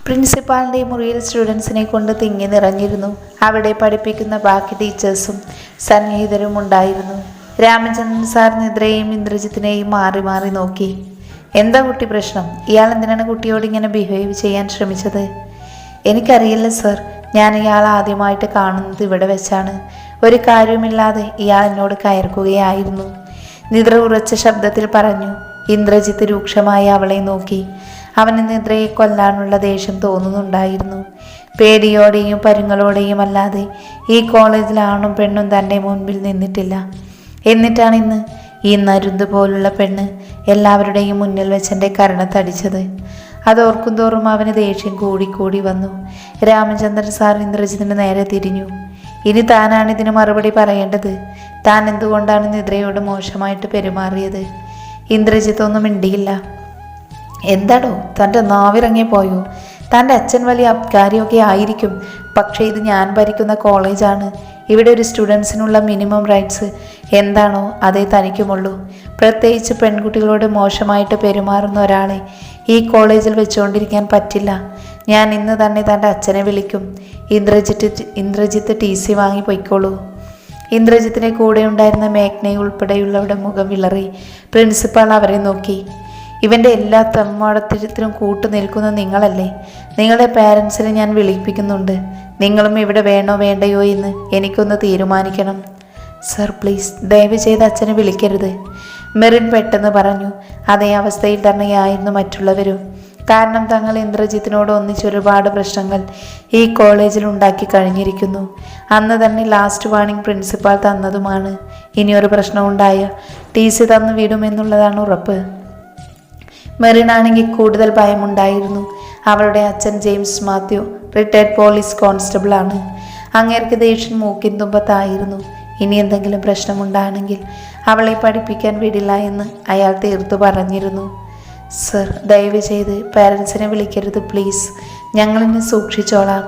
പ്രിൻസിപ്പാളിൻ്റെ മുറിയിൽ സ്റ്റുഡൻസിനെ കൊണ്ട് തിങ്ങി നിറഞ്ഞിരുന്നു. അവിടെ പഠിപ്പിക്കുന്ന ബാക്കി ടീച്ചേഴ്സും സന്നിഹിതരും ഉണ്ടായിരുന്നു. രാമചന്ദ്രൻ സാർ നിദ്രയെയും ഇന്ദ്രജിത്തിനെയും മാറി മാറി നോക്കി. എന്താ കുട്ടി പ്രശ്നം? ഇയാൾ എന്തിനാണ് കുട്ടിയോട് ഇങ്ങനെ ബിഹേവ് ചെയ്യാൻ ശ്രമിച്ചത്? എനിക്കറിയില്ല സർ, ഞാൻ ഇയാൾ ആദ്യമായിട്ട് കാണുന്നത് ഇവിടെ വെച്ചാണ്. ഒരു കാര്യവുമില്ലാതെ ഇയാൾ എന്നോട് കയർക്കുകയായിരുന്നു, നിദ്ര ഉറച്ച ശബ്ദത്തിൽ പറഞ്ഞു. ഇന്ദ്രജിത്ത് രൂക്ഷമായി അവളെ നോക്കി. അവന് നിദ്രയെ കൊല്ലാനുള്ള ദേഷ്യം തോന്നുന്നുണ്ടായിരുന്നു. പേടിയോടെയും പരുങ്ങളോടെയും അല്ലാതെ ഈ കോളേജിൽ ആണും പെണ്ണും തൻ്റെ മുൻപിൽ നിന്നിട്ടില്ല. എന്നിട്ടാണ് ഇന്ന് ഈ നരുന്ത് പോലുള്ള പെണ്ണ് എല്ലാവരുടെയും മുന്നിൽ വെച്ചെൻ്റെ കരണത്തടിച്ചത്. അതോർക്കും തോറും അവന് ദേഷ്യം കൂടിക്കൂടി വന്നു. രാമചന്ദ്രൻ സാർ ഇന്ദ്രജിത്തിന് നേരെ തിരിഞ്ഞു. ഇനി താനാണ് ഇതിന് മറുപടി പറയേണ്ടത്. താൻ എന്തുകൊണ്ടാണ് നിദ്രയോട് മോശമായിട്ട് പെരുമാറിയത്? ഇന്ദ്രജിത്ത് ഒന്നും മിണ്ടിയില്ല. എന്താടോ, തൻ്റെ നാവിറങ്ങിപ്പോയോ? തൻ്റെ അച്ഛൻ വലിയ അബ്കാരിയൊക്കെ ആയിരിക്കും, പക്ഷേ ഇത് ഞാൻ ഭരിക്കുന്ന കോളേജാണ്. ഇവിടെ ഒരു സ്റ്റുഡൻസിനുള്ള മിനിമം റൈറ്റ്സ് എന്താണോ അതേ തനിക്കുമുള്ളൂ. പ്രത്യേകിച്ച് പെൺകുട്ടികളോട് മോശമായിട്ട് പെരുമാറുന്ന ഒരാളെ ഈ കോളേജിൽ വെച്ചുകൊണ്ടിരിക്കാൻ പറ്റില്ല. ഞാൻ ഇന്ന് തന്നെ തൻ്റെ അച്ഛനെ വിളിക്കും. ഇന്ദ്രജിത്ത് TC വാങ്ങി പൊയ്ക്കോളൂ. ഇന്ദ്രജിത്തിൻ്റെ കൂടെ ഉണ്ടായിരുന്ന മേഘ്നയെ ഉൾപ്പെടെയുള്ളവരുടെ മുഖം വിളറി. പ്രിൻസിപ്പാൾ അവരെ നോക്കി. ഇവൻ്റെ എല്ലാ തെമ്മാടത്തിനും കൂട്ടു നിൽക്കുന്ന നിങ്ങളല്ലേ? നിങ്ങളുടെ പാരൻസിനെ ഞാൻ വിളിപ്പിക്കുന്നുണ്ട്. നിങ്ങളും ഇവിടെ വേണോ വേണ്ടയോ എന്ന് എനിക്കൊന്ന് തീരുമാനിക്കണം. സർ പ്ലീസ്, ദയവ് ചെയ്ത് അച്ഛനെ വിളിക്കരുത്, മെറിൻ പെട്ടെന്ന് പറഞ്ഞു. അതേ അവസ്ഥയിൽ തന്നെയായിരുന്നു മറ്റുള്ളവരും. കാരണം തങ്ങൾ ഇന്ദ്രജിത്തിനോട് ഒന്നിച്ചൊരുപാട് പ്രശ്നങ്ങൾ ഈ കോളേജിൽ ഉണ്ടാക്കി കഴിഞ്ഞിരിക്കുന്നു. അന്ന് തന്നെ ലാസ്റ്റ് വാർണിംഗ് പ്രിൻസിപ്പാൾ തന്നതുമാണ്. ഇനിയൊരു പ്രശ്നമുണ്ടായ TC തന്നു വിടുമെന്നുള്ളതാണ് ഉറപ്പ്. മെറിനാണെങ്കിൽ കൂടുതൽ ഭയമുണ്ടായിരുന്നു. അവളുടെ അച്ഛൻ James Mathew retired police constable ആണ്. അങ്ങേർക്ക് ദേഷ്യം മൂക്കിൻ തുമ്പത്തായിരുന്നു. ഇനി എന്തെങ്കിലും പ്രശ്നമുണ്ടാണെങ്കിൽ അവളെ പഠിപ്പിക്കാൻ വിടില്ല എന്ന് അയാൾ തീർത്തു പറഞ്ഞിരുന്നു. സർ, ദയവ് ചെയ്ത് പാരൻസിനെ വിളിക്കരുത് പ്ലീസ്, ഞങ്ങളിന്ന് സൂക്ഷിച്ചോളാം.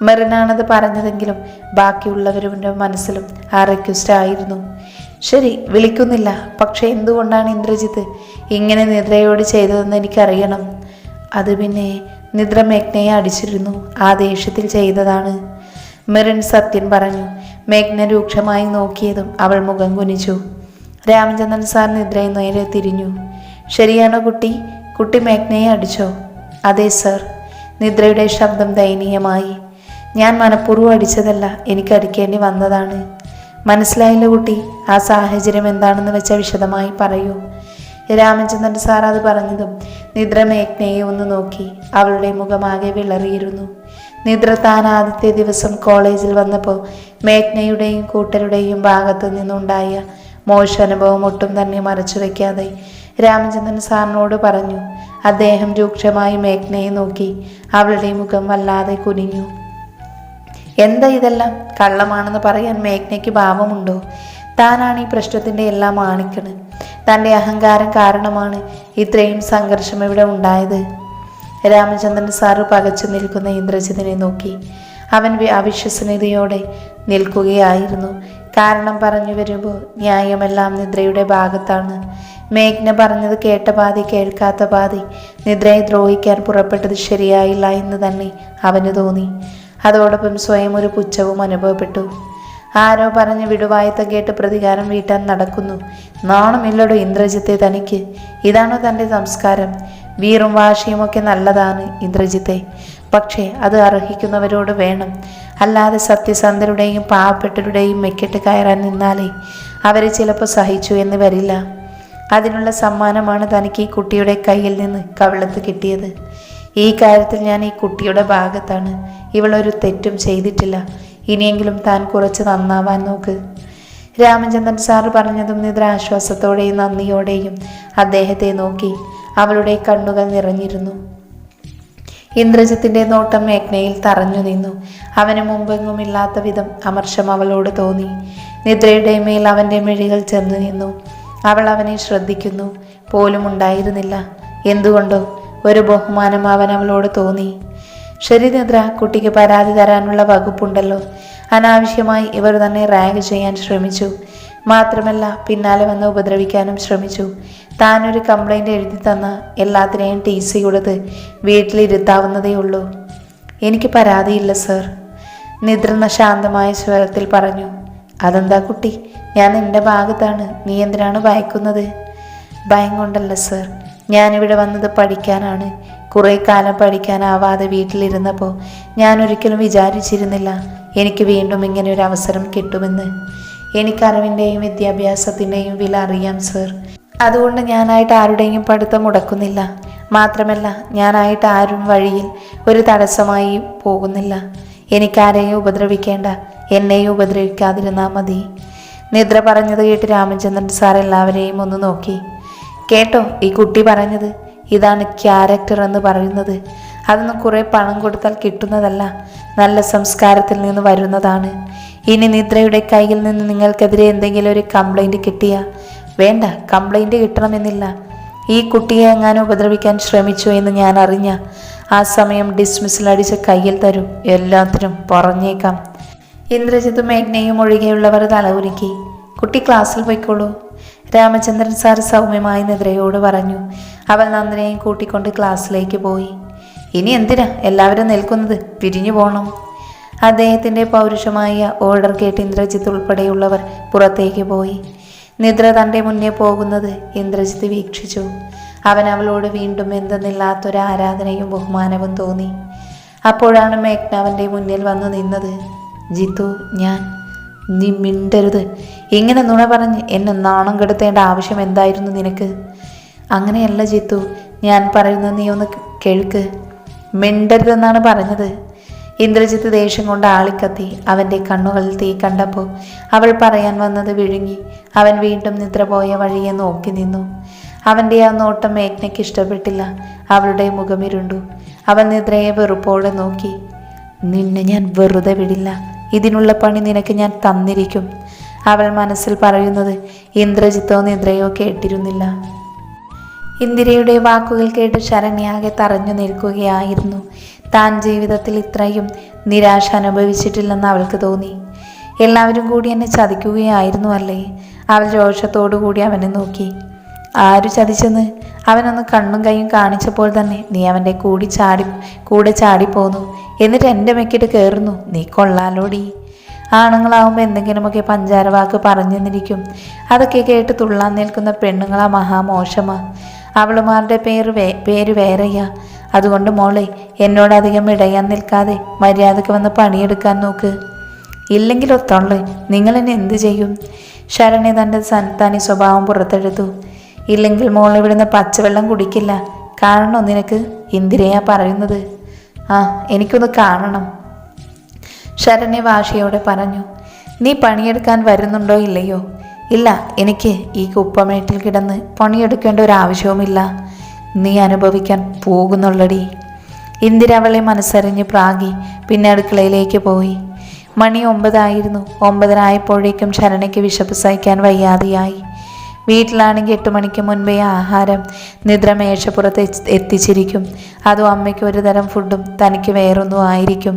മെറിനാണത് പറഞ്ഞതെങ്കിലും ബാക്കിയുള്ളവരുടെ മനസ്സിലും ആ റിക്വസ്റ്റ് ആയിരുന്നു. ശരി, വിളിക്കുന്നില്ല. പക്ഷെ എന്തുകൊണ്ടാണ് ഇന്ദ്രജിത്ത് ഇങ്ങനെ നിദ്രയോട് ചെയ്തതെന്ന് എനിക്കറിയണം. അത് പിന്നെ നിദ്ര മേഘ്നയെ അടിച്ചിരുന്നു, ആ ദേഷ്യത്തിൽ ചെയ്തതാണ്. മെറിൻ സത്യം പറഞ്ഞു. മേഘ്ന രൂക്ഷമായി നോക്കിയതും അവൾ മുഖം കുനിച്ചു. രാമചന്ദ്രൻ സാർ നിദ്രയെ നേരെ തിരിഞ്ഞു. ശരിയാണോ കുട്ടി മേഘ്നയെ അടിച്ചോ? അതെ സർ. നിദ്രയുടെ ശബ്ദം ദയനീയമായി. ഞാൻ മനഃപൂർവ്വം അടിച്ചതല്ല, എനിക്ക് അടിക്കേണ്ടി വന്നതാണ്. മനസ്സിലായില്ല കുട്ടി, ആ സാഹചര്യം എന്താണെന്ന് വെച്ചാൽ വിശദമായി പറയൂ. രാമചന്ദ്രൻ സാർ അത് പറഞ്ഞതും നിദ്ര മേഘ്നയെ ഒന്ന് നോക്കി. അവളുടെ മുഖമാകെ വിളറിയിരുന്നു. നിദ്ര താൻ ആദ്യത്തെ ദിവസം കോളേജിൽ വന്നപ്പോൾ മേഘ്നയുടെയും കൂട്ടരുടെയും ഭാഗത്തു നിന്നുണ്ടായ മോശം അനുഭവം ഒട്ടും തന്നെ മറച്ചു വയ്ക്കാതെ രാമചന്ദ്രൻ സാറിനോട് പറഞ്ഞു. അദ്ദേഹം രൂക്ഷമായി മേഘ്നയെ നോക്കി. അവളുടെ മുഖം വല്ലാതെ കുനിഞ്ഞു. എന്താ ഇതെല്ലാം? കള്ളമാണെന്ന് പറയാൻ മേഘ്നയ്ക്ക് ഭാവമുണ്ടോ? താനാണ് ഈ പ്രശ്നത്തിൻ്റെ എല്ലാം ആണിക്കണ്. തൻ്റെ അഹങ്കാരം കാരണമാണ് ഇത്രയും സംഘർഷം ഇവിടെ ഉണ്ടായത്. രാമചന്ദ്രൻ സാറ് പകച്ചു നിൽക്കുന്ന ഇന്ദ്രജിത്തിനെ നോക്കി. അവൻ അവിശ്വസനീയതയോടെ നിൽക്കുകയായിരുന്നു. കാരണം പറഞ്ഞു വരുമ്പോൾ ന്യായമെല്ലാം നിദ്രയുടെ ഭാഗത്താണ്. മേഘ്ന പറഞ്ഞത് കേട്ട പാതി കേൾക്കാത്ത പാതി നിദ്രയെ ദ്രോഹിക്കാൻ പുറപ്പെട്ടത് ശരിയായില്ല എന്ന് തന്നെ അവന് തോന്നി. അതോടൊപ്പം സ്വയം ഒരു പുച്ഛവും അനുഭവപ്പെട്ടു. ആരോ പറഞ്ഞ് വിടുവായത്തം കേട്ട് പ്രതികാരം വീട്ടാൻ നടക്കുന്നു. നാണമില്ലടോ ഇന്ദ്രജിത്തെ തനിക്ക്? ഇതാണോ തൻ്റെ സംസ്കാരം? വീറും വാശിയുമൊക്കെ നല്ലതാണ് ഇന്ദ്രജിത്തെ, പക്ഷേ അത് അർഹിക്കുന്നവരോട് വേണം. അല്ലാതെ സത്യസന്ധരുടെയും പാവപ്പെട്ടവരുടെയും മെക്കിട്ട് കയറാൻ നിന്നാലേ അവരെ ചിലപ്പോൾ സഹിച്ചു എന്ന് വരില്ല. അതിനുള്ള സമ്മാനമാണ് തനിക്ക് ഈ കുട്ടിയുടെ കയ്യിൽ നിന്ന് കവിളത്ത് കിട്ടിയത്. ഈ കാര്യത്തിൽ ഞാൻ ഈ കുട്ടിയുടെ ഭാഗത്താണ്. ഇവളൊരു തെറ്റും ചെയ്തിട്ടില്ല. ഇനിയെങ്കിലും താൻ കുറച്ച് നന്നാവാൻ നോക്ക്. രാമചന്ദ്രൻ സാറ് പറഞ്ഞതും നിദ്ര ആശ്വാസത്തോടെയും നന്ദിയോടെയും അദ്ദേഹത്തെ നോക്കി. അവളുടെ കണ്ണുകൾ നിറഞ്ഞിരുന്നു. ഇന്ദ്രജിത്തിൻ്റെ നോട്ടം മേഘ്നയിൽ തറഞ്ഞു നിന്നു. അവന് മുമ്പെങ്ങുമില്ലാത്ത വിധം അമർഷം അവളോട് തോന്നി. നിദ്രയുടെ മേൽ അവൻ്റെ മിഴികൾ ചെന്നു നിന്നു. അവൾ അവനെ ശ്രദ്ധിക്കുന്നു പോലും ഉണ്ടായിരുന്നില്ല. എന്തുകൊണ്ടോ ഒരു ബഹുമാനം അവൻ അവളോട് തോന്നി. ശരി നിദ്ര, കുട്ടിക്ക് പരാതി തരാനുള്ള വകുപ്പുണ്ടല്ലോ. അനാവശ്യമായി ഇവർ തന്നെ റാഗ് ചെയ്യാൻ ശ്രമിച്ചു. മാത്രമല്ല പിന്നാലെ വന്ന് ഉപദ്രവിക്കാനും ശ്രമിച്ചു. താനൊരു കംപ്ലൈൻറ്റ് എഴുതി തന്ന എല്ലാത്തിനെയും TC കൊടുത്ത് വീട്ടിലിരുത്താവുന്നതേ ഉള്ളൂ. എനിക്ക് പരാതിയില്ല സർ, നിദ്ര ശാന്തമായ സ്വരത്തിൽ പറഞ്ഞു. അതെന്താ കുട്ടി, ഞാൻ നിന്റെ ഭാഗത്താണ്, നീ എന്തിനാണ് ഭയക്കുന്നത്? ഭയം കൊണ്ടല്ല സർ, ഞാനിവിടെ വന്നത് പഠിക്കാനാണ്. കുറേ കാലം പഠിക്കാനാവാതെ വീട്ടിലിരുന്നപ്പോൾ ഞാൻ ഒരിക്കലും വിചാരിച്ചിരുന്നില്ല എനിക്ക് വീണ്ടും ഇങ്ങനെ ഒരു അവസരം കിട്ടുമെന്ന്. എനിക്കറിവിൻ്റെയും വിദ്യാഭ്യാസത്തിൻ്റെയും വില അറിയാം സർ. അതുകൊണ്ട് ഞാനായിട്ട് ആരുടെയും പഠിത്തം മുടക്കുന്നില്ല. മാത്രമല്ല ഞാനായിട്ട് ആരും വഴിയിൽ ഒരു തടസ്സമായി പോകുന്നില്ല. എനിക്കാരെയും ഉപദ്രവിക്കേണ്ട, എന്നെയും ഉപദ്രവിക്കാതിരുന്നാൽ മതി. നിദ്ര പറഞ്ഞത് കേട്ട് രാമചന്ദ്രൻ സാർ എല്ലാവരെയും ഒന്ന് നോക്കി. കേട്ടോ ഈ കുട്ടി പറഞ്ഞത്? ഇതാണ് ക്യാരക്ടർ എന്ന് പറയുന്നത്. അതൊന്നും കുറേ പണം കൊടുത്താൽ കിട്ടുന്നതല്ല, നല്ല സംസ്കാരത്തിൽ നിന്ന് വരുന്നതാണ്. ഇനി നിദ്രയുടെ കയ്യിൽ നിന്ന് നിങ്ങൾക്കെതിരെ എന്തെങ്കിലും ഒരു കംപ്ലൈൻറ്റ് കിട്ടിയാൽ, വേണ്ട കംപ്ലൈൻറ്റ് കിട്ടണമെന്നില്ല, ഈ കുട്ടിയെ എങ്ങാനും ഉപദ്രവിക്കാൻ ശ്രമിച്ചു എന്ന് ഞാൻ അറിഞ്ഞ ആ സമയം ഡിസ്മിസിൽ അടിച്ച് കയ്യിൽ തരും, എല്ലാത്തിനും പറഞ്ഞേക്കാം. ഇന്ദ്രജിത്തും മേഘ്നയും ഒഴികെയുള്ളവർ തലകുലുക്കി. കുട്ടി ക്ലാസ്സിൽ പോയിക്കോളൂ, രാമചന്ദ്രൻ സാർ സൗമ്യമായി നിദ്രയോട് പറഞ്ഞു. അവൾ നന്ദനെയും കൂട്ടിക്കൊണ്ട് ക്ലാസ്സിലേക്ക് പോയി. ഇനി എന്തിനാ എല്ലാവരും നിൽക്കുന്നത്, പിരിഞ്ഞു പോകണം. അദ്ദേഹത്തിൻ്റെ പൗരുഷമായ ഓർഡർ കേട്ട് ഇന്ദ്രജിത്ത് ഉൾപ്പെടെയുള്ളവർ പുറത്തേക്ക് പോയി. നിദ്ര തൻ്റെ മുന്നേ പോകുന്നത് ഇന്ദ്രജിത്ത് വീക്ഷിച്ചു. അവൻ അവളോട് വീണ്ടും എന്തെന്നില്ലാത്തൊരു ആരാധനയും ബഹുമാനവും തോന്നി. അപ്പോഴാണ് മേഘ്ന അവൻ്റെ മുന്നിൽ വന്നു നിന്നത്. ജിത്തു, നീ മിണ്ടരുത്. ഇങ്ങനെ നുണ പറഞ്ഞ് എന്നെ നാണം കെടുത്തേണ്ട ആവശ്യം എന്തായിരുന്നു നിനക്ക്? അങ്ങനെയല്ല ജിത്തു, ഞാൻ പറയുന്നത് നീ ഒന്ന് കേൾക്ക്. മിണ്ടരുതെന്നാണ് പറഞ്ഞത്. ഇന്ദ്രജിത്ത് ദേഷ്യം കൊണ്ട് ആളിക്കത്തി. അവൻ്റെ കണ്ണുകളിൽ തീ കണ്ടപ്പോൾ അവൾ പറയാൻ വന്നത് വിഴുങ്ങി. അവൻ വീണ്ടും നിദ്ര പോയ വഴിയെ നോക്കി നിന്നു. അവൻ്റെ ആ നോട്ടം മേഘ്നയ്ക്ക് ഇഷ്ടപ്പെട്ടില്ല. അവളുടെ മുഖമിരുണ്ടു. അവൻ നിദ്രയെ വെറുപ്പോടെ നോക്കി. നിന്നെ ഞാൻ വെറുതെ വിടില്ല, ഇതിനുള്ള പണി നിനക്ക് ഞാൻ തന്നിരിക്കും. അവൾ മനസ്സിൽ പറയുന്നത് ഇന്ദ്രജിത്തോ നിദ്രയോ കേട്ടിരുന്നില്ല. ഇന്ദിരയുടെ വാക്കുകൾ കേട്ട് ശരണ്യാകെ തറഞ്ഞു നിൽക്കുകയായിരുന്നു. താൻ ജീവിതത്തിൽ ഇത്രയും നിരാശ അനുഭവിച്ചിട്ടില്ലെന്ന് അവൾക്ക് തോന്നി. എല്ലാവരും കൂടി എന്നെ ചതിക്കുകയായിരുന്നു അല്ലേ? അവൾ രോഷത്തോടു കൂടി അവനെ നോക്കി. ആരു ചതിച്ചെന്ന്? അവനൊന്ന് കണ്ണും കൈയും കാണിച്ചപ്പോൾ തന്നെ നീ അവൻ്റെ കൂടെ ചാടിപ്പോന്നു. എന്നിട്ട് എൻ്റെ മെക്കിട്ട് കയറുന്നു. നീ കൊള്ളാലോടി. ആണുങ്ങളാവുമ്പോൾ എന്തെങ്കിലുമൊക്കെ പഞ്ചാര വാക്ക് പറഞ്ഞെന്നിരിക്കും. അതൊക്കെ കേട്ട് തുള്ളാൻ നിൽക്കുന്ന പെണ്ണുങ്ങളാ മഹാമോശമാ. അവളുമാരുടെ പേര് വേറെയാ. അതുകൊണ്ട് മോളെ, എന്നോടധികം ഇടയാൻ നിൽക്കാതെ മര്യാദക്ക് വന്ന് പണിയെടുക്കാൻ നോക്ക്. ഇല്ലെങ്കിൽ ഒത്തോളെ, നിങ്ങളെന്നെ എന്ത് ചെയ്യും? ശരണ്യ തൻ്റെ തനി സ്വഭാവം പുറത്തെടുത്തു. ഇല്ലെങ്കിൽ മോൾ ഇവിടുന്ന് പച്ചവെള്ളം കുടിക്കില്ല. കാണണോ നിനക്ക്? ഇന്ദിരയാ പറയുന്നത്. ആ, എനിക്കൊന്ന് കാണണം, ശരണ്യ വാശിയോടെ പറഞ്ഞു. നീ പണിയെടുക്കാൻ വരുന്നുണ്ടോ ഇല്ലയോ? ഇല്ല, എനിക്ക് ഈ കുപ്പമേട്ടിൽ കിടന്ന് പണിയെടുക്കേണ്ട ഒരാവശ്യവുമില്ല. നീ അനുഭവിക്കാൻ പോകുന്നുള്ളടി. ഇന്ദിര അവളെ മനസ്സറിഞ്ഞ് പ്രാഗി. പിന്നെ അടുക്കളയിലേക്ക് പോയി. മണി 9 ആയിരുന്നു. 9:30 ആയപ്പോഴേക്കും ശരണ്യയ്ക്ക് വിശപ്പ് സഹിക്കാൻ വയ്യാതെയായി. വീട്ടിലാണെങ്കിൽ 8 മണിക്ക് മുൻപേ ആഹാരം നിദ്ര മേശപ്പുറത്ത് എത്തിച്ചിരിക്കും. അതും അമ്മയ്ക്ക് ഒരു തരം ഫുഡും തനിക്ക് വേറൊന്നും ആയിരിക്കും.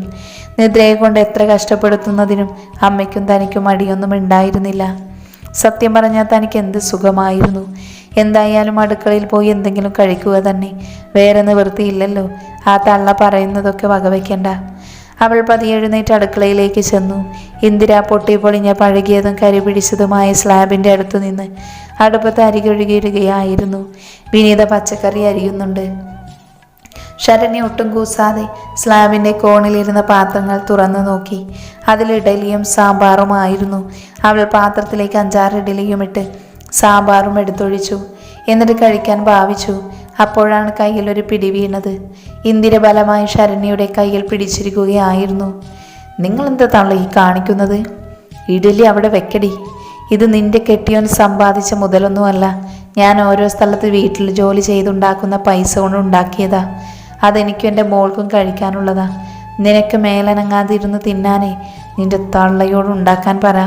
നിദ്രയെ കൊണ്ട് എത്ര കഷ്ടപ്പെടുത്തുന്നതിനും അമ്മയ്ക്കും തനിക്കും മടിയൊന്നും ഉണ്ടായിരുന്നില്ല. സത്യം പറഞ്ഞാൽ തനിക്ക് എന്ത് സുഖമായിരുന്നു. എന്തായാലും അടുക്കളയിൽ പോയി എന്തെങ്കിലും കഴിക്കുക തന്നെ, വേറെ നിവൃത്തിയില്ലല്ലോ. ആ തള്ള പറയുന്നതൊക്കെ വകവയ്ക്കണ്ട. അവൾ പതിയെ എഴുന്നേറ്റ് അടുക്കളയിലേക്ക് ചെന്നു. ഇന്ദിര പൊട്ടിപ്പൊളിഞ്ഞ പഴകിയതും കരിപിടിച്ചതുമായ സ്ലാബിൻ്റെ അടുത്തു നിന്ന് അടുപ്പത്ത് അരികൊഴുകിയിടുകയായിരുന്നു. വിനീത പച്ചക്കറി അരിയുന്നുണ്ട്. ശരണ്യ ഒട്ടും കൂസാതെ സ്ലാബിൻ്റെ കോണിലിരുന്ന പാത്രങ്ങൾ തുറന്നു നോക്കി. അതിൽ ഇഡലിയും സാമ്പാറുമായിരുന്നു. അവൾ പാത്രത്തിലേക്ക് 5-6 ഇഡലിയും ഇട്ട് സാമ്പാറും എടുത്തൊഴിച്ചു. എന്നിട്ട് കഴിക്കാൻ ഭാവിച്ചു. അപ്പോഴാണ് കയ്യിൽ ഒരു പിടി വീണത്. ഇന്ദിര ബലമായി ശരണ്യയുടെ കയ്യിൽ പിടിച്ചിരിക്കുകയായിരുന്നു. നിങ്ങളെന്താ തള്ള ഈ കാണിക്കുന്നത്? ഇഡലി അവിടെ വെക്കടി. ഇത് നിന്റെ കെട്ടിയോൻ സമ്പാദിച്ച മുതലൊന്നുമല്ല. ഞാൻ ഓരോ സ്ഥലത്ത് വീട്ടിൽ ജോലി ചെയ്തുണ്ടാക്കുന്ന പൈസ കൊണ്ട് ഉണ്ടാക്കിയതാ. അതെനിക്കും എൻ്റെ മോൾക്കും കഴിക്കാനുള്ളതാ. നിനക്ക് മേലനങ്ങാതിരുന്ന് തിന്നാനേ നിന്റെ തള്ളയോട് ഉണ്ടാക്കാൻ പറ.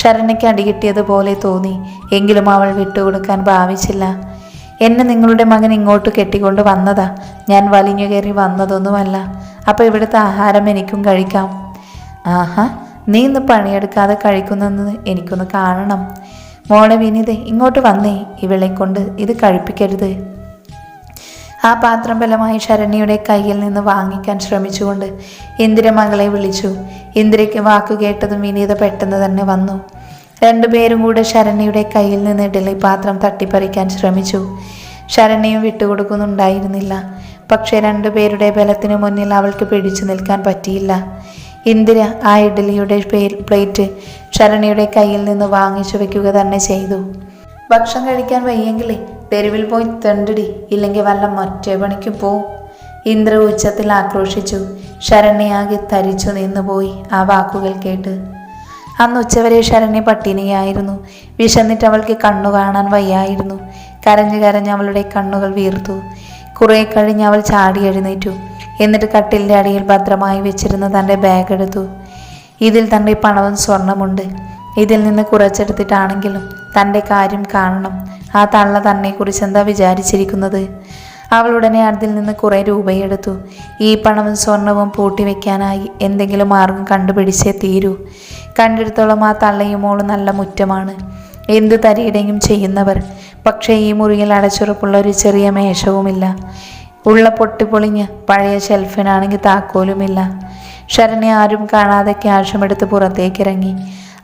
ശരണ്യയ്ക്ക് അടികിട്ടിയതുപോലെ തോന്നി. എങ്കിലും അവൾ വിട്ടുകൊടുക്കാൻ ഭാവിച്ചില്ല. എന്നെ നിങ്ങളുടെ മകൻ ഇങ്ങോട്ട് കെട്ടിക്കൊണ്ട് വന്നതാ. ഞാൻ വലിഞ്ഞു കയറി വന്നതൊന്നുമല്ല. അപ്പോൾ ഇവിടുത്തെ ആഹാരം എനിക്കും കഴിക്കാം. ആഹാ, നീ ഇന്ന് പണിയെടുക്കാതെ കഴിക്കുന്നെന്ന് എനിക്കൊന്ന് കാണണം. മോളെ വിനീതേ, ഇങ്ങോട്ട് വന്നേ, ഇവളെ കൊണ്ട് ഇത് കഴിപ്പിക്കരുത്. ആ പാത്രം ബലമായി ശരണ്യയുടെ കയ്യിൽ നിന്ന് വാങ്ങിക്കാൻ ശ്രമിച്ചുകൊണ്ട് ഇന്ദിര മകളെ വിളിച്ചു. ഇന്ദിരയ്ക്ക് വാക്കു കേട്ടതും വിനീത പെട്ടെന്ന് തന്നെ വന്നു. രണ്ടുപേരും കൂടെ ശരണ്യയുടെ കയ്യിൽ നിന്ന് ഇഡലി പാത്രം തട്ടിപ്പറിക്കാൻ ശ്രമിച്ചു. ശരണ്യയും വിട്ടുകൊടുക്കുന്നുണ്ടായിരുന്നില്ല. പക്ഷേ രണ്ടുപേരുടെ ബലത്തിനു മുന്നിൽ അവൾക്ക് പിടിച്ചു നിൽക്കാൻ പറ്റിയില്ല. ഇന്ദിര ആ ഇഡലിയുടെ പ്ലേറ്റ് ശരണ്യയുടെ കയ്യിൽ നിന്ന് വാങ്ങിച്ചു വെക്കുക തന്നെ ചെയ്തു. ഭക്ഷണം കഴിക്കാൻ വയ്യെങ്കിലേ തെരുവിൽ പോയി തെണ്ടിടി, ഇല്ലെങ്കിൽ വല്ല മറ്റേ പണിക്കും പോവും. ഇന്ദ്ര ഉച്ചത്തിൽ ആക്രോശിച്ചു. ശരണ്യയാകെ തരിച്ചു നിന്നുപോയി ആ വാക്കുകൾ കേട്ട്. അന്ന് ഉച്ചവരെ ശരണ്യ പട്ടിണിയായിരുന്നു. വിശന്നിട്ട് അവൾക്ക് കണ്ണു കാണാൻ വയ്യായിരുന്നു. കരഞ്ഞു കരഞ്ഞ് അവളുടെ കണ്ണുകൾ വീർത്തു. കുറെ കഴിഞ്ഞ് അവൾ ചാടി എഴുന്നേറ്റു. എന്നിട്ട് കട്ടിലിൻ്റെ അടിയിൽ ഭദ്രമായി വെച്ചിരുന്ന തൻ്റെ ബാഗ് എടുത്തു. ഇതിൽ തൻ്റെ പണവും സ്വർണമുണ്ട്. ഇതിൽ നിന്ന് കുറച്ചെടുത്തിട്ടാണെങ്കിലും തൻ്റെ കാര്യം കാണണം. ആ തള്ള തന്നെക്കുറിച്ച് എന്താ വിചാരിച്ചിരിക്കുന്നത്? അവളുടനെ അതിൽ നിന്ന് കുറേ രൂപയെടുത്തു. ഈ പണവും സ്വർണവും പൂട്ടി വെക്കാനായി എന്തെങ്കിലും മാർഗം കണ്ടുപിടിച്ചേ തീരൂ. കണ്ടെടുത്തോളം ആ തള്ളയും മോളും നല്ല മുറ്റമാണ്, എന്ത് തരിയിടയും ചെയ്യുന്നവർ. പക്ഷേ ഈ മുറിയിൽ അടച്ചുറപ്പുള്ള ഒരു ചെറിയ മേശവുമില്ല. ഉള്ള പൊട്ടിപ്പൊളിഞ്ഞ് പഴയ ഷെൽഫിനാണെങ്കിൽ താക്കോലുമില്ല. ശരണ്യ ആരും കാണാതെ ക്യാഷുമെടുത്ത് പുറത്തേക്കിറങ്ങി.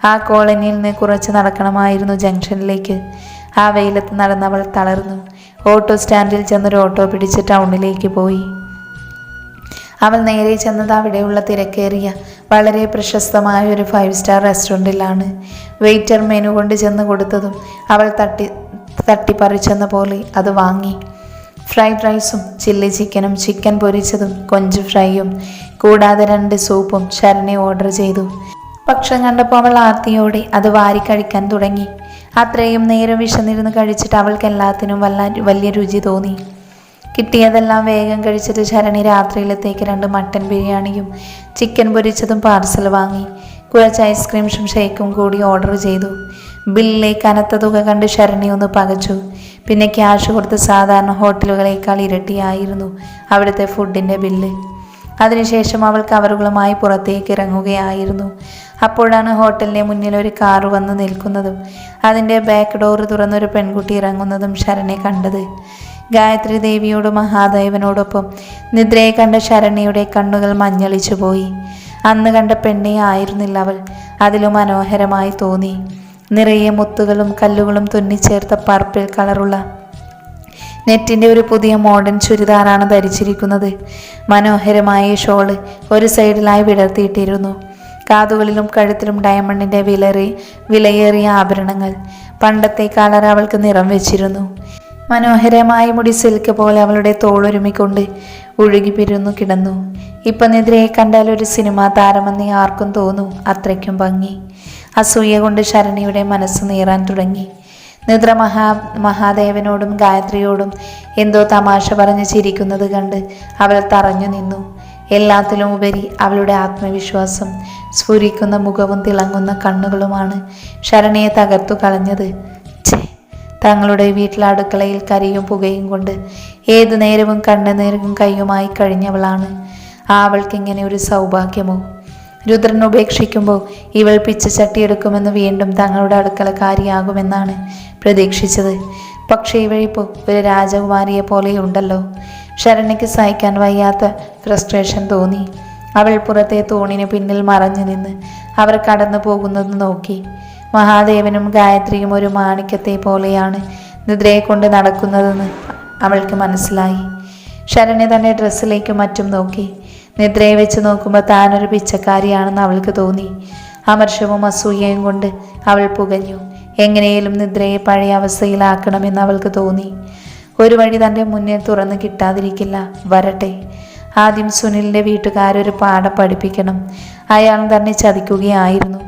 ആ കോളനിയിൽ നിന്ന് കുറച്ച് നടക്കണമായിരുന്നു ജംഗ്ഷനിലേക്ക്. ആ വെയിലത്ത് നടന്നവൾ തളർന്നു. ഓട്ടോ സ്റ്റാൻഡിൽ ചെന്നൊരു ഓട്ടോ പിടിച്ച് ടൗണിലേക്ക് പോയി. അവൾ നേരെ ചെന്നത് അവിടെയുള്ള തിരക്കേറിയ വളരെ പ്രശസ്തമായ ഒരു 5 സ്റ്റാർ റെസ്റ്റോറൻറ്റിലാണ്. വെയിറ്റർ മെനു കൊണ്ട് ചെന്ന് കൊടുത്തതും അവൾ തട്ടിപ്പറിച്ചെന്ന പോലെ അത് വാങ്ങി. ഫ്രൈഡ് റൈസും ചില്ലി ചിക്കനും ചിക്കൻ പൊരിച്ചതും കൊഞ്ച് ഫ്രൈയും കൂടാതെ 2 സൂപ്പും ശരണ്യ ഓർഡർ ചെയ്തു. ഭക്ഷണം കണ്ടപ്പോൾ അവൾ ആർത്തിയോടെ അത് വാരി കഴിക്കാൻ തുടങ്ങി. അത്രയും നേരം വിശന്നിരുന്ന് കഴിച്ചിട്ട് അവൾക്ക് എല്ലാത്തിനും വലിയ രുചി തോന്നി. കിട്ടിയതെല്ലാം വേഗം കഴിച്ചിട്ട് ശരണി രാത്രിയിലത്തേക്ക് 2 മട്ടൻ ബിരിയാണിയും ചിക്കൻ പൊരിച്ചതും പാർസൽ വാങ്ങി. കുറച്ച് ഐസ്ക്രീംസും ഷേക്കും കൂടി ഓർഡർ ചെയ്തു. ബില്ലിലെ കനത്ത തുക കണ്ട് ശരണി ഒന്ന് പകച്ചു. പിന്നെ ക്യാഷ് കൊടുത്ത് സാധാരണ ഹോട്ടലുകളേക്കാൾ ഇരട്ടിയായിരുന്നു അവിടുത്തെ ഫുഡിൻ്റെ ബില്ല്. അതിനുശേഷം അവൾ കവറുകളുമായി പുറത്തേക്ക് ഇറങ്ങുകയായിരുന്നു. അപ്പോഴാണ് ഹോട്ടലിൻ്റെ മുന്നിൽ ഒരു കാറ് വന്ന് നിൽക്കുന്നതും അതിൻ്റെ ബാക്ക് ഡോർ തുറന്നൊരു പെൺകുട്ടി ഇറങ്ങുന്നതും ശരണ്യ കണ്ടത്. ഗായത്രി ദേവിയോടും മഹാദേവനോടൊപ്പം നിദ്രയെ കണ്ട ശരണ്യയുടെ കണ്ണുകൾ മഞ്ഞളിച്ചു പോയി. അന്ന് കണ്ട പെണ്ണെ ആയിരുന്നില്ല അവൾ. അതിലും മനോഹരമായി തോന്നി. നിറയെ മുത്തുകളും കല്ലുകളും തുന്നിച്ചേർത്ത പർപ്പിൾ കളറുള്ള നെറ്റിൻ്റെ ഒരു പുതിയ മോഡേൺ ചുരിദാറാണ് ധരിച്ചിരിക്കുന്നത്. മനോഹരമായ ഷോള് ഒരു സൈഡിലായി വിടർത്തിയിട്ടിരുന്നു. കാതുകളിലും കഴുത്തിലും ഡയമണ്ടിൻ്റെ വിലയേറിയ ആഭരണങ്ങൾ. പണ്ടത്തെ കളർ അവൾക്ക് നിറം വെച്ചിരുന്നു. മനോഹരമായ മുടി സിൽക്ക് പോലെ അവളുടെ തോളൊരുമിക്കൊണ്ട് ഒഴുകിപ്പിരുന്നു കിടന്നു. ഇപ്പം നിദ്രയെ കണ്ടാൽ ഒരു സിനിമാ താരമെന്ന് ആർക്കും തോന്നും, അത്രയ്ക്കും ഭംഗി. അസൂയ കൊണ്ട് ശരണ്യയുടെ മനസ്സ് നീറാൻ തുടങ്ങി. നിദ്ര മഹാദേവനോടും ഗായത്രിയോടും എന്തോ തമാശ പറഞ്ഞ് ചിരിക്കുന്നത് കണ്ട് അവൾ തറഞ്ഞു നിന്നു. എല്ലാത്തിലും ഉപരി അവളുടെ ആത്മവിശ്വാസം, സ്ഫുരിക്കുന്ന മുഖവും തിളങ്ങുന്ന കണ്ണുകളുമാണ് ശരണ്യയെ തകർത്തു കളഞ്ഞത്. തങ്ങളുടെ വീട്ടിലെ അടുക്കളയിൽ കരിയും പുകയും കൊണ്ട് ഏതു നേരവും കണ്ണുനീരും കയ്യുമായി കഴിഞ്ഞവളാണ്. അവൾക്കിങ്ങനെ ഒരു സൗഭാഗ്യമോ? രുദ്രൻ ഉപേക്ഷിക്കുമ്പോൾ ഇവൾ പിച്ചച്ചട്ടിയെടുക്കുമെന്ന് വീണ്ടും തങ്ങളുടെ അടുക്കളക്കാരിയാകുമെന്നാണ് പ്രതീക്ഷിച്ചത്. പക്ഷേ ഇവളിപ്പോൾ ഒരു രാജകുമാരിയെ പോലെയുണ്ടല്ലോ. ശരണ്യയ്ക്ക് സഹിക്കാൻ വയ്യാത്ത ഫ്രസ്ട്രേഷൻ തോന്നി. അവൾ പുറത്തെ തൂണിന് പിന്നിൽ മറഞ്ഞു നിന്ന് അവർ കടന്നു പോകുന്നത് നോക്കി. മഹാദേവനും ഗായത്രിയും ഒരു മാണിക്യത്തെ പോലെയാണ് നിദ്രയെ കൊണ്ട് നടക്കുന്നതെന്ന് അവൾക്ക് മനസ്സിലായി. ശരണ്യ തൻ്റെ ഡ്രസ്സിലേക്കും മറ്റും നോക്കി. നിദ്രയെ വെച്ച് നോക്കുമ്പോൾ താനൊരു പിച്ചക്കാരിയാണെന്ന് അവൾക്ക് തോന്നി. അമർഷവും അസൂയയും കൊണ്ട് അവൾ പുകഞ്ഞു. എങ്ങനെയും നിദ്രയെ പഴയ അവസ്ഥയിലാക്കണമെന്ന് അവൾക്ക് തോന്നി. ഒരു വഴി തൻ്റെ മുന്നിൽ തുറന്നു കിട്ടാതിരിക്കില്ല, വരട്ടെ. ആദ്യം സുനിലിൻ്റെ വീട്ടുകാരൊരു പാഠം പഠിപ്പിക്കണം. അയാൾ തന്നെ ചതിക്കുകയായിരുന്നു.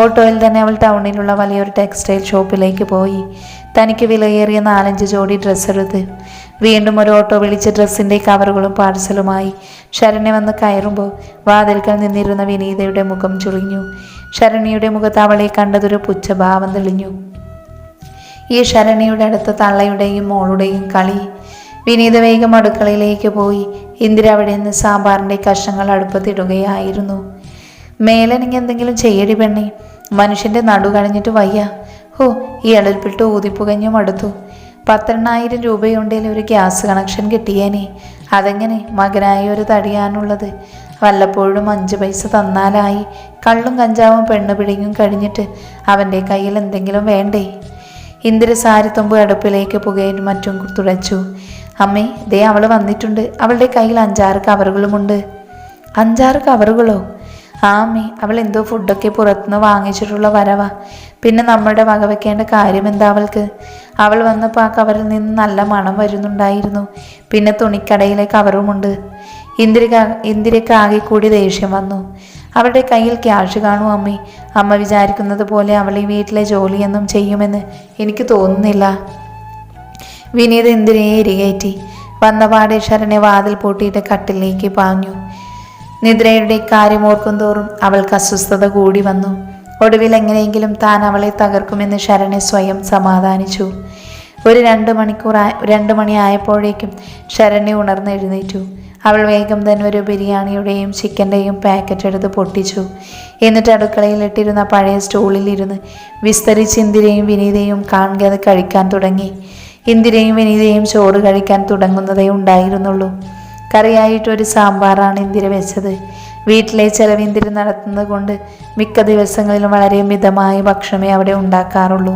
ഓട്ടോയിൽ തന്നെ അവൾ ടൗണിലുള്ള വലിയൊരു ടെക്സ്റ്റൈൽ ഷോപ്പിലേക്ക് പോയി. തനിക്ക് വിലയേറിയ 4-5 ജോഡി ഡ്രസ്സ് എടുത്ത് വീണ്ടും ഒരു ഓട്ടോ വിളിച്ച് ഡ്രസ്സിൻ്റെ കവറുകളും പാഴ്സലുമായി ശരണ്യ വന്ന് കയറുമ്പോൾ വാതിൽക്കൽ നിന്നിരുന്ന വിനീതയുടെ മുഖം ചുളിഞ്ഞു. ശരണ്യയുടെ മുഖത്ത് അവളെ കണ്ടതൊരു പുച്ഛഭാവം തെളിഞ്ഞു. ഈ ശരണ്യയുടെ അടുത്ത തള്ളയുടെയും മോളുടെയും കളി. വിനീത വേഗം അടുക്കളയിലേക്ക് പോയി. ഇന്ദിര അവിടെ നിന്ന് സാമ്പാറിൻ്റെ കഷ്ണങ്ങൾ അടുപ്പത്തിടുകയായിരുന്നു. മേലെനിക്ക് എന്തെങ്കിലും ചെയ്യടി പെണ്ണേ, മനുഷ്യൻ്റെ നടു കഴിഞ്ഞിട്ട് വയ്യ. ഓ, ഈ എളൽപ്പിട്ട് ഊതിപ്പുകഞ്ഞു മടുത്തു. 18,000 രൂപയുണ്ടെങ്കിൽ ഒരു ഗ്യാസ് കണക്ഷൻ കിട്ടിയേനെ. അതെങ്ങനെ മകനായ ഒരു തടിയാനുള്ളത്? വല്ലപ്പോഴും 5 പൈസ തന്നാലായി. കള്ളും കഞ്ചാവും പെണ്ണ് പിടിക്കും കഴിഞ്ഞിട്ട് അവൻ്റെ കയ്യിൽ എന്തെങ്കിലും വേണ്ടേ? ഇന്ദിര സാരിത്തുമ്പ് അടുപ്പിലേക്ക് പുകയും മറ്റും തുടച്ചു. അമ്മേ, ദേ അവൾ വന്നിട്ടുണ്ട്. അവളുടെ കയ്യിൽ 5-6 കവറുകളുമുണ്ട്. 5-6 കവറുകളോ? ആ അമ്മേ, അവൾ എന്തോ ഫുഡൊക്കെ പുറത്തുനിന്ന് വാങ്ങിച്ചിട്ടുള്ള വരവാ. പിന്നെ നമ്മുടെ വകവെക്കേണ്ട കാര്യം എന്താ അവൾക്ക്? അവൾ വന്നപ്പോൾ ആ കവറിൽ നിന്ന് നല്ല മണം വരുന്നുണ്ടായിരുന്നു. പിന്നെ തുണിക്കടയിലെ കവറുമുണ്ട്. ഇന്ദിരയ്ക്ക് ആകെ കൂടി ദേഷ്യം വന്നു. അവളുടെ കയ്യിൽ ക്യാഷ് കാണും അമ്മേ. അമ്മ വിചാരിക്കുന്നത് പോലെ അവൾ ഈ വീട്ടിലെ ജോലിയൊന്നും ചെയ്യുമെന്ന് എനിക്ക് തോന്നുന്നില്ല. വിനീത് ഇന്ദിരയെ എരികേറ്റി. വന്നപാടെ ശരണ്യ വാതിൽ പൂട്ടിയിട്ട് കട്ടിലേക്ക് പാഞ്ഞു. നിദ്രയുടെ കാര്യം ഓർക്കും തോറും അവൾക്ക് അസ്വസ്ഥത കൂടി വന്നു. ഒടുവിൽ എങ്ങനെയെങ്കിലും താൻ അവളെ തകർക്കുമെന്ന് ശരണ്യ സ്വയം സമാധാനിച്ചു. ഒരു 2 മണിയായപ്പോഴേക്കും ശരണ്യ ഉണർന്നെഴുന്നേറ്റു. അവൾ വേഗം തന്നെ ഒരു ബിരിയാണിയുടെയും ചിക്കൻ്റെയും പാക്കറ്റ് എടുത്ത് പൊട്ടിച്ചു. എന്നിട്ട് അടുക്കളയിൽ ഇട്ടിരുന്ന പഴയ സ്റ്റൂളിൽ ഇരുന്ന് വിസ്തരിച്ച് ഇന്ദിരയും വിനീതയും കാണാതെ കഴിക്കാൻ തുടങ്ങി. ഇന്ദിരയും വിനീതയും ചോറ് കഴിക്കാൻ തുടങ്ങുന്നതേ ഉണ്ടായിരുന്നുള്ളൂ. കറിയായിട്ടൊരു സാമ്പാറാണ് ഇന്ദിര വെച്ചത്. വീട്ടിലെ ചെലവ് ഇന്ദിര നടത്തുന്നത് കൊണ്ട് മിക്ക ദിവസങ്ങളിലും വളരെ മിതമായ ഭക്ഷണമേ അവിടെ ഉണ്ടാക്കാറുള്ളൂ.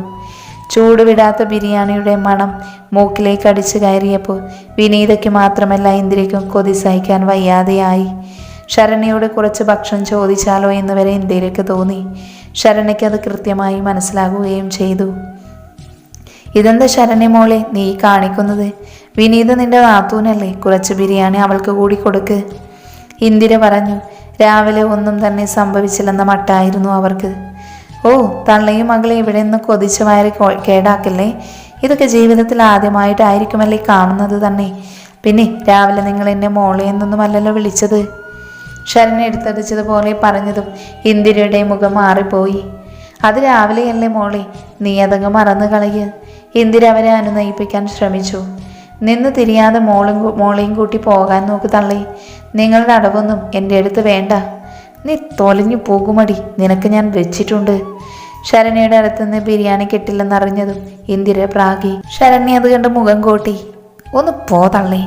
ചൂടുവിടാത്ത ബിരിയാണിയുടെ മണം മൂക്കിലേക്ക് അടിച്ചു കയറിയപ്പോൾ വിനീതയ്ക്ക് മാത്രമല്ല ഇന്ദിരയ്ക്കും കൊതി സഹിക്കാൻ വയ്യാതെയായി. ശരണ്യയോട് കുറച്ച് ഭക്ഷണം ചോദിച്ചാലോ എന്ന് വരെ ഇന്ദിരയ്ക്ക് തോന്നി. ശരണ്യയ്ക്ക് അത് കൃത്യമായി മനസ്സിലാകുകയും ചെയ്തു. ഇതെന്താ ശരണ്യ മോളെ നീ കാണിക്കുന്നത്? വിനീത നിന്റെ നാത്തൂനല്ലേ, കുറച്ച് ബിരിയാണി അവൾക്ക് കൂടി കൊടുക്ക്. ഇന്ദിര പറഞ്ഞു. രാവിലെ ഒന്നും തന്നെ സംഭവിച്ചില്ലെന്ന മട്ടായിരുന്നു അവർക്ക്. ഓ, തള്ളയും മകളെ ഇവിടെ നിന്ന് കൊതിച്ചു വയറി കേടാക്കല്ലേ. ഇതൊക്കെ ജീവിതത്തിൽ ആദ്യമായിട്ടായിരിക്കുമല്ലേ കാണുന്നത് തന്നെ. പിന്നെ രാവിലെ നിങ്ങൾ എന്നെ മോളെ എന്നൊന്നുമല്ലല്ലോ വിളിച്ചത്. ശരണ്യ എടുത്തടിച്ചതുപോലെ പറഞ്ഞതും ഇന്ദിരയുടെ മുഖം മാറിപ്പോയി. അത് രാവിലെയല്ലേ മോളെ, നീ അതങ്ങ് മറന്നു കളയ്. ഇന്ദിര അവരെ അനുനയിപ്പിക്കാൻ ശ്രമിച്ചു. നിന്ന് തിരിയാതെ മോളെയും കൂട്ടി പോകാൻ നോക്ക് തള്ളി. നിങ്ങളുടെ അടവൊന്നും എൻ്റെ അടുത്ത് വേണ്ട. നീ തൊലഞ്ഞു പോകുമടി, നിനക്ക് ഞാൻ വെച്ചിട്ടുണ്ട്. ശരണ്യയുടെ അടുത്തുനിന്ന് ബിരിയാണി കിട്ടില്ലെന്നറിഞ്ഞതും ഇന്ദിര പ്രാഗി. ശരണ്യ അത് കണ്ട് മുഖം കോട്ടി. ഒന്ന് പോ തള്ളി.